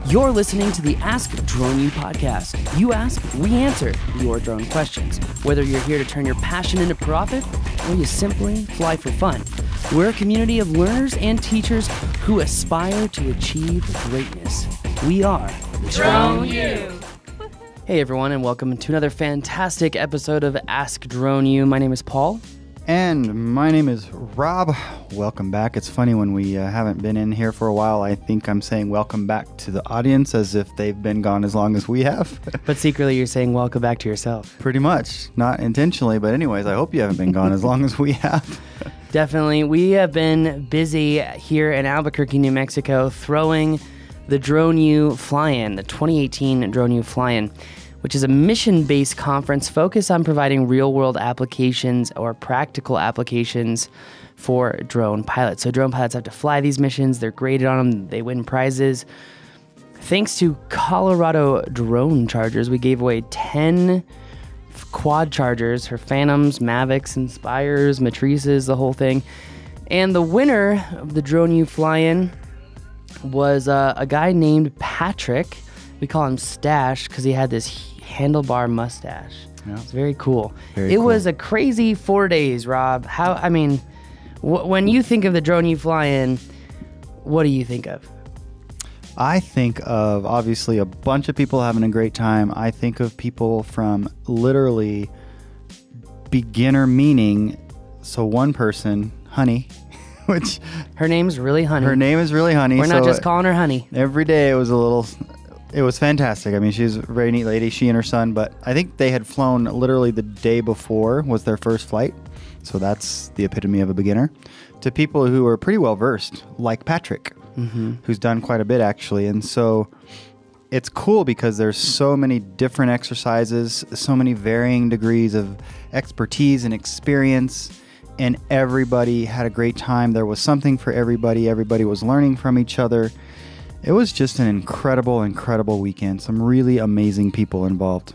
You're listening to the Ask Drone U podcast. You ask, we answer your drone questions. Whether you're here to turn your passion into profit or you simply fly for fun, we're a community of learners and teachers who aspire to achieve greatness. We are Drone U. Hey everyone, and welcome to another fantastic episode of Ask Drone U. My name is Paul. And my name is Rob. Welcome back. It's funny when we haven't been in here for a while. I think I'm saying welcome back to the audience as if they've been gone as long as we have. But secretly you're saying welcome back to yourself. Pretty much. Not intentionally, but anyways, I hope you haven't been gone as long as we have. Definitely. We have been busy here in Albuquerque, New Mexico, throwing the Drone U Fly-In, the 2018 Drone U Fly-In, which is a mission-based conference focused on providing real-world applications or practical applications for drone pilots. So drone pilots have to fly these missions. They're graded on them. They win prizes. Thanks to Colorado Drone Chargers, we gave away 10 quad chargers for Phantoms, Mavics, Inspires, Matrices, the whole thing. And the winner of the Drone U Fly-In was a guy named Patrick. We call him Stash because he had this handlebar mustache. Yeah. It's very cool. Very it cool. was a crazy 4 days, Rob. When you think of the Drone U Fly-In, what do you think of? I think of, obviously, a bunch of people having a great time. I think of people from literally beginner, meaning, so one person, Honey, which... Her name's really Honey. Her name is really Honey. We're not just calling her Honey. Every day it was fantastic. I mean, she's a very neat lady, she and her son, but I think they had flown literally the day before was their first flight. So that's the epitome of a beginner. To people who are pretty well versed, like Patrick, who's done quite a bit actually. And so it's cool because there's so many different exercises, so many varying degrees of expertise and experience, and everybody had a great time. There was something for everybody. Everybody was learning from each other. It was just an incredible, incredible weekend. Some really amazing people involved.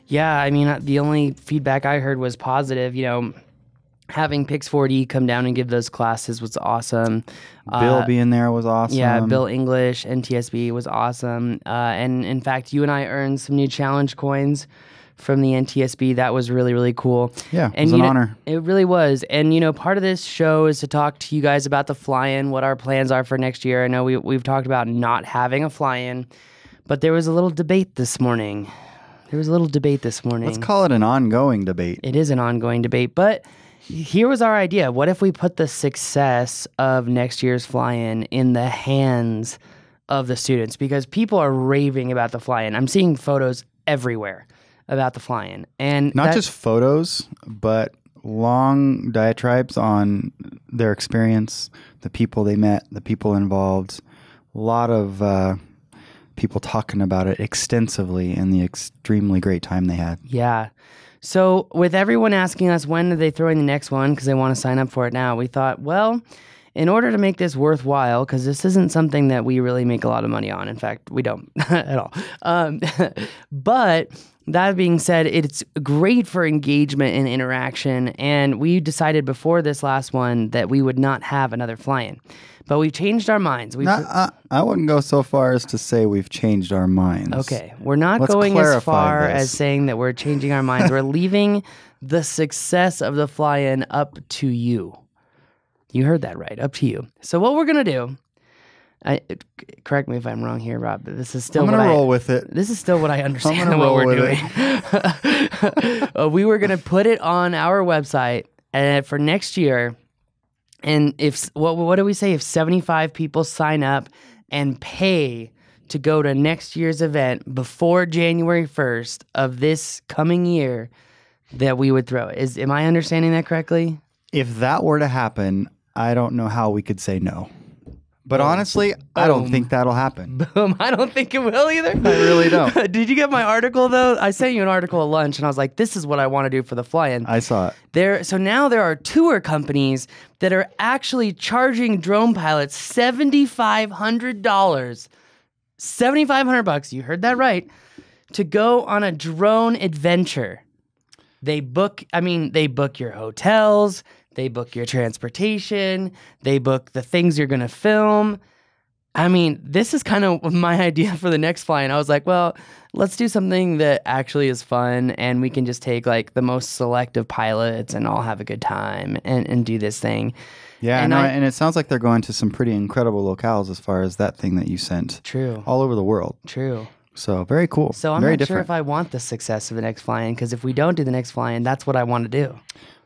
Yeah, I mean, the only feedback I heard was positive. You know, having Pix4D come down and give those classes was awesome. Bill being there was awesome. Yeah, Bill English, NTSB was awesome. And in fact, you and I earned some new challenge coins from the NTSB. That was really, really cool. Yeah, and it was an honor. It really was. And, you know, part of this show is to talk to you guys about the fly-in, what our plans are for next year. I know we've talked about not having a fly-in, but there was a little debate this morning. Let's call it an ongoing debate. It is an ongoing debate, but here was our idea. What if we put the success of next year's fly-in in the hands of the students? Because people are raving about the fly-in. I'm seeing photos everywhere about the fly-in. And not just photos, but long diatribes on their experience, the people they met, the people involved. A lot of people talking about it extensively and the extremely great time they had. Yeah. So with everyone asking us when are they throwing the next one because they want to sign up for it now, we thought, well, in order to make this worthwhile, because this isn't something that we really make a lot of money on. In fact, we don't at all. But that being said, it's great for engagement and interaction, and we decided before this last one that we would not have another fly-in. But we've changed our minds. I wouldn't go so far as to say we've changed our minds. Okay, we're not Let's going as far clarify this. as saying that we're changing our minds. We're leaving the success of the fly-in up to you. You heard that right, up to you. So what we're going to do... correct me if I'm wrong here, Rob, but this is still I'm going to roll with it. This is still what I understand I'm what gonna we're roll doing. We were going to put it on our website for next year. And if what do we say? If 75 people sign up and pay to go to next year's event before January 1st of this coming year, that we would throw it. Am I understanding that correctly? If that were to happen, I don't know how we could say no. But honestly, I don't think that'll happen. Boom. I don't think it will either. I really don't. Did you get my article, though? I sent you an article at lunch, and I was like, this is what I want to do for the fly-in. I saw it. So now there are tour companies that are actually charging drone pilots $7,500. $7,500. You heard that right. To go on a drone adventure. They book your hotels. They book your transportation. They book the things you're going to film. I mean, this is kind of my idea for the next fly, and I was like, well, let's do something that actually is fun, and we can just take like the most selective pilots and all have a good time and do this thing. Yeah, and it sounds like they're going to some pretty incredible locales as far as that thing that you sent. True. All over the world. True. So very cool. So I'm very not sure if I want the success of the next fly-in, because if we don't do the next fly-in, that's what I want to do.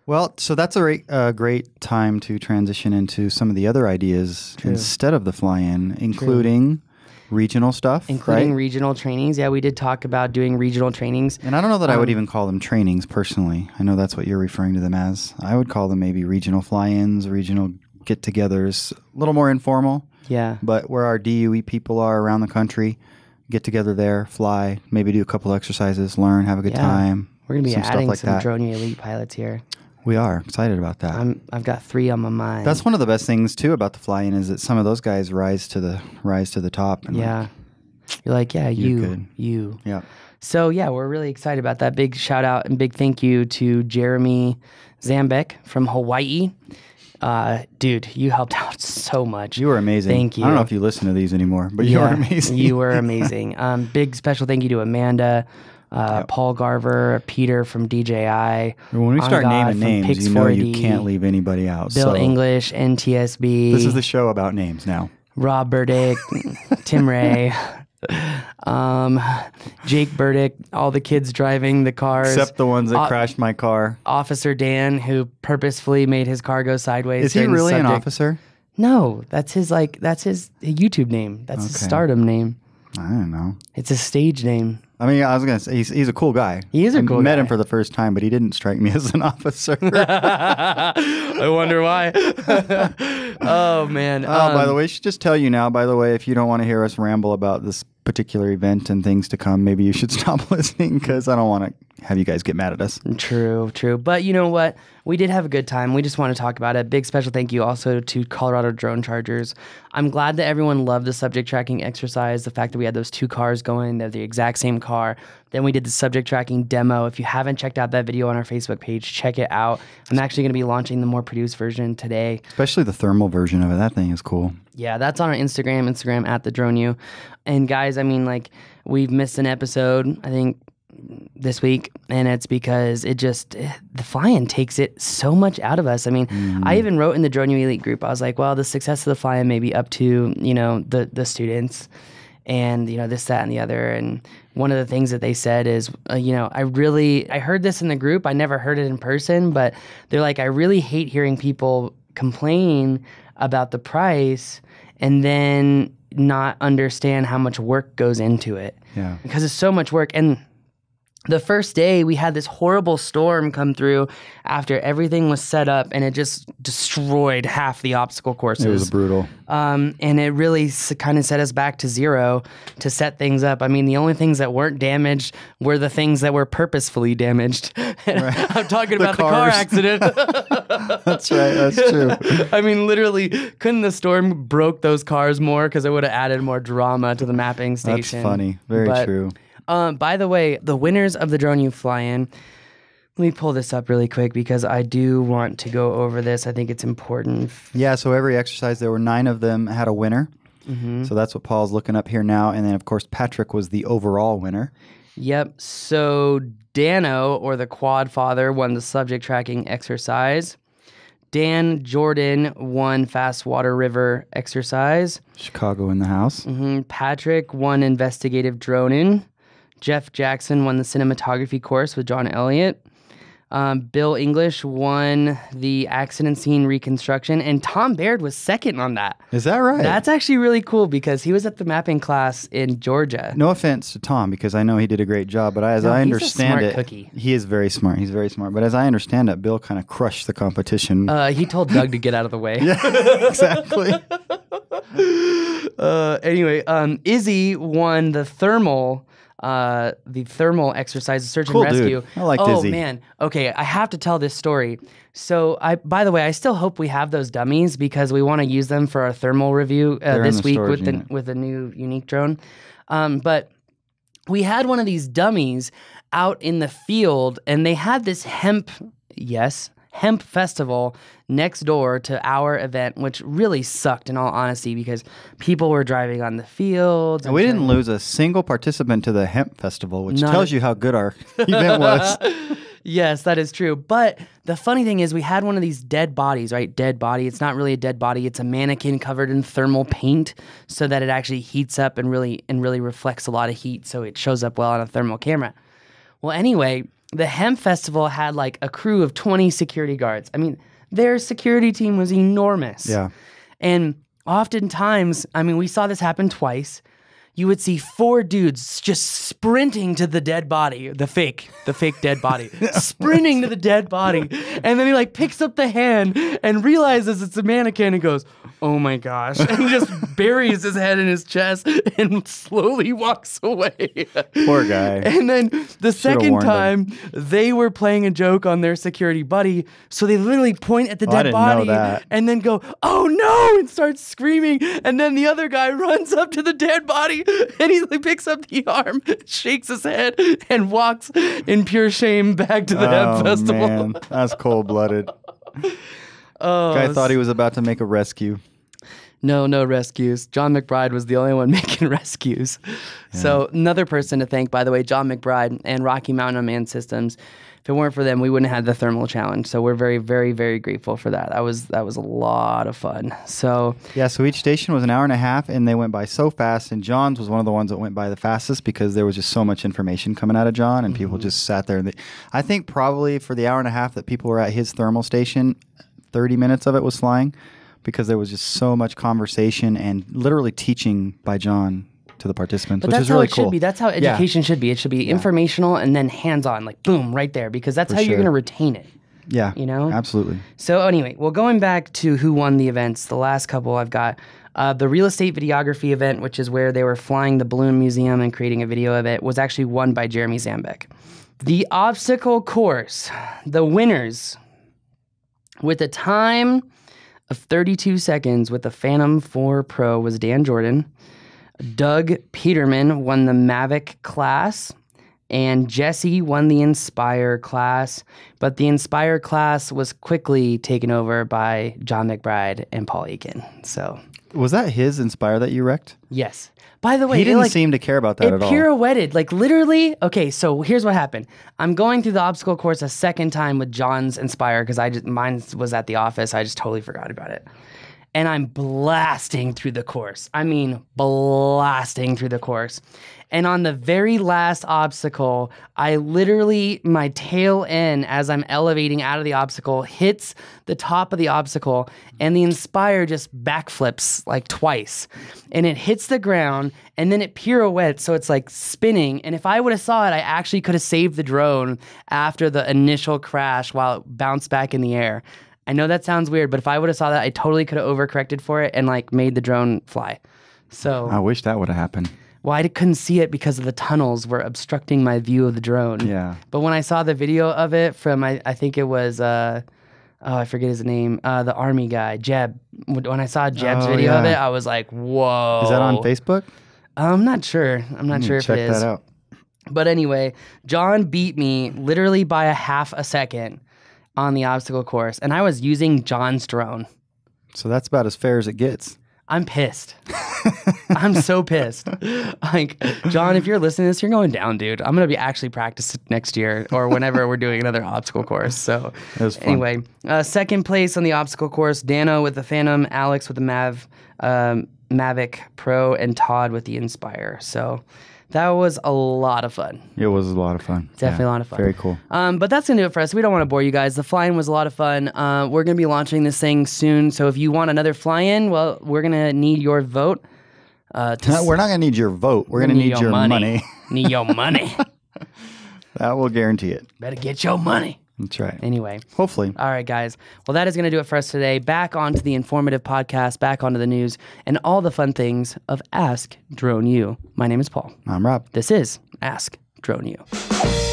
Well, so that's a great time to transition into some of the other ideas instead of the fly-in, including regional stuff. Including right? regional trainings. Yeah, we did talk about doing regional trainings. And I don't know that I would even call them trainings personally. I know that's what you're referring to them as. I would call them maybe regional fly-ins, regional get-togethers, a little more informal. Yeah. But where our DUE people are around the country, get together there, fly, maybe do a couple exercises, learn, have a good time. We're going to be some adding stuff like some that. Drone U elite pilots here. We are excited about that. I've got 3 on my mind. That's one of the best things too about the fly-in is that some of those guys rise to the top. And yeah. You're like, yeah, you. Yeah. So yeah, we're really excited about that. Big shout out and big thank you to Jeremy Zambek from Hawaii. Dude, you helped out so much. You were amazing. Thank you. I don't know if you listen to these anymore, but you were amazing. You were amazing. Big special thank you to Amanda, Paul Garver, Peter from DJI. When we start Angad naming from names, Pix you know 4D, you can't leave anybody out. Bill so English, NTSB. This is the show about names now. Rob Burdick, Tim Ray, Jake Burdick, all the kids driving the cars. Except the ones that crashed my car. Officer Dan, who purposefully made his car go sideways. Is he during the really an subject. officer? No, that's his YouTube name. That's his stardom name. I don't know. It's a stage name. I mean, I was going to say, he's a cool guy. He is a cool guy. I met him for the first time, but he didn't strike me as an officer. I wonder why. Oh, man. By the way, I should just tell you now, by the way, if you don't want to hear us ramble about this particular event and things to come, maybe you should stop listening because I don't want to have you guys get mad at us. True. But you know what? We did have a good time. We just want to talk about it. Big special thank you also to Colorado Drone Chargers. I'm glad that everyone loved the subject tracking exercise, the fact that we had those 2 cars going, they're the exact same car. Then we did the subject tracking demo. If you haven't checked out that video on our Facebook page, check it out. I'm actually going to be launching the more produced version today. Especially the thermal version of it. That thing is cool. Yeah, that's on our Instagram at the Drone U. And guys, I mean, like, we've missed an episode, I think, this week, and it's because the fly-in takes it so much out of us. I mean, I even wrote in the Drone U Elite group, I was like, well, the success of the fly-in may be up to, the students and, this, that, and the other. And one of the things that they said is, I heard this in the group. I never heard it in person, but they're like, I really hate hearing people complain about the price and then not understand how much work goes into it. Yeah. Because it's so much work. And the first day, we had this horrible storm come through after everything was set up, and it just destroyed half the obstacle courses. It was brutal. And it really kind of set us back to zero to set things up. I mean, the only things that weren't damaged were the things that were purposefully damaged. Right. I'm talking about the car accident. That's right. That's true. I mean, literally, couldn't the storm broke those cars more because it would have added more drama to the mapping station? That's funny. Very true. By the way, the winners of the Drone U fly-in, let me pull this up really quick because I do want to go over this. I think it's important. Yeah, so every exercise, there were 9 of them had a winner. Mm-hmm. So that's what Paul's looking up here now. And then, of course, Patrick was the overall winner. Yep. So Dano, or the Quad Father, won the subject tracking exercise. Dan Jordan won Fast Water River exercise. Chicago in the house. Mm-hmm. Patrick won investigative droning. Jeff Jackson won the cinematography course with John Elliott. Bill English won the accident scene reconstruction, and Tom Baird was second on that. Is that right? That's actually really cool because he was at the mapping class in Georgia. No offense to Tom, because I know he did a great job, but as I understand it, cookie. He is very smart. He's very smart. But as I understand it, Bill kind of crushed the competition. He told Doug to get out of the way. Yeah, exactly. Anyway, Izzy won the thermal exercise, the search cool and rescue. Dude. I like Izzy. Izzy. Oh man. Okay, I have to tell this story. So by the way, I still hope we have those dummies because we want to use them for our thermal review this week with the new unique drone. But we had one of these dummies out in the field, and they had this hemp hemp festival next door to our event, which really sucked in all honesty because people were driving on the fields. And we didn't lose a single participant to the hemp festival, which tells you how good our event was. Yes, that is true. But the funny thing is we had one of these dead bodies, right? Dead body. It's not really a dead body. It's a mannequin covered in thermal paint so that it actually heats up and really reflects a lot of heat so it shows up well on a thermal camera. Well, anyway, the hemp festival had like a crew of 20 security guards. I mean, their security team was enormous. Yeah. And oftentimes, I mean, we saw this happen twice. You would see 4 dudes just sprinting to the dead body, the fake dead body, sprinting to the dead body. And then he like picks up the hand and realizes it's a mannequin and goes, oh my gosh. And he just buries his head in his chest and slowly walks away. Poor guy. And then the second time, they were playing a joke on their security buddy. So they literally point at the dead body and then go, oh no, and start screaming. And then the other guy runs up to the dead body and he picks up the arm, shakes his head, and walks in pure shame back to the hemp festival. Man, that's cold-blooded. Guy thought he was about to make a rescue. No rescues. Jon McBride was the only one making rescues. Yeah. So another person to thank, by the way, Jon McBride and Rocky Mountain Unmanned Systems. If it weren't for them, we wouldn't have had the thermal challenge. So we're very, very, very grateful for that. That was a lot of fun. So each station was an hour and a half, and they went by so fast. And John's was one of the ones that went by the fastest because there was just so much information coming out of Jon, and people just sat there. I think probably for the hour and a half that people were at his thermal station, 30 minutes of it was flying because there was just so much conversation and literally teaching by Jon to the participants, which is really cool. Should be. That's how education should be. It should be informational and then hands-on, like boom, right there, because that's how you're going to retain it. Yeah, you know, absolutely. So anyway, well, going back to who won the events, the last couple I've got the real estate videography event, which is where they were flying the balloon museum and creating a video of it, was actually won by Jeremy Zambek. The obstacle course, the winners, with a time of 32 seconds with the Phantom 4 Pro was Dan Jordan. Doug Peterman won the Mavic class, and Jesse won the Inspire class, but the Inspire class was quickly taken over by Jon McBride and Paul Aiken. So, was that his Inspire that you wrecked? Yes. By the way, he didn't seem to care about that at all. It pirouetted, like literally. Okay, so here's what happened. I'm going through the obstacle course a second time with John's Inspire because mine was at the office. I just totally forgot about it. And I'm blasting through the course. I mean, blasting through the course. And on the very last obstacle, I literally, my tail end, as I'm elevating out of the obstacle, hits the top of the obstacle, and the Inspire just backflips like twice. And it hits the ground, and then it pirouettes, so it's like spinning. And if I would have saw it, I actually could have saved the drone after the initial crash while it bounced back in the air. I know that sounds weird, but if I would have saw that, I totally could have overcorrected for it and like made the drone fly. So I wish that would have happened. Well, I couldn't see it because of the tunnels were obstructing my view of the drone. Yeah. But when I saw the video of it from, I think it was, I forget his name, the army guy, Jeb. When I saw Jeb's video of it, I was like, whoa. Is that on Facebook? I'm not sure. I'm not sure if it is. Check that out. But anyway, Jon beat me literally by a half a second on the obstacle course, and I was using John's drone. So that's about as fair as it gets. I'm pissed. I'm so pissed. Like, Jon, if you're listening to this, you're going down, dude. I'm going to be actually practicing next year or whenever we're doing another obstacle course. So it was fun. Anyway, second place on the obstacle course, Dano with the Phantom, Alex with the Mavic Pro, and Todd with the Inspire. So that was a lot of fun. It was a lot of fun. Definitely a lot of fun. Very cool. But that's going to do it for us. We don't want to bore you guys. The fly-in was a lot of fun. We're going to be launching this thing soon. So if you want another fly-in, well, we're going to need your vote. We're not going to need your vote. We're going to need your money. Need your money. That will guarantee it. Better get your money. That's right. Anyway. Hopefully. All right, guys. Well, that is going to do it for us today. Back onto the informative podcast, back onto the news, and all the fun things of Ask Drone U. My name is Paul. I'm Rob. This is Ask Drone U.